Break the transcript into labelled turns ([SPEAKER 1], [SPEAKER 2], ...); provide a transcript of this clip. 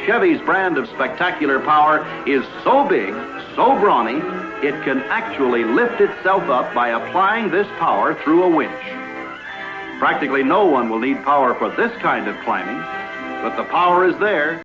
[SPEAKER 1] Chevy's brand of spectacular power is so big, so brawny, it can actually lift itself up by applying this power through a winch. Practically no one will need power for this kind of climbing, but the power is there.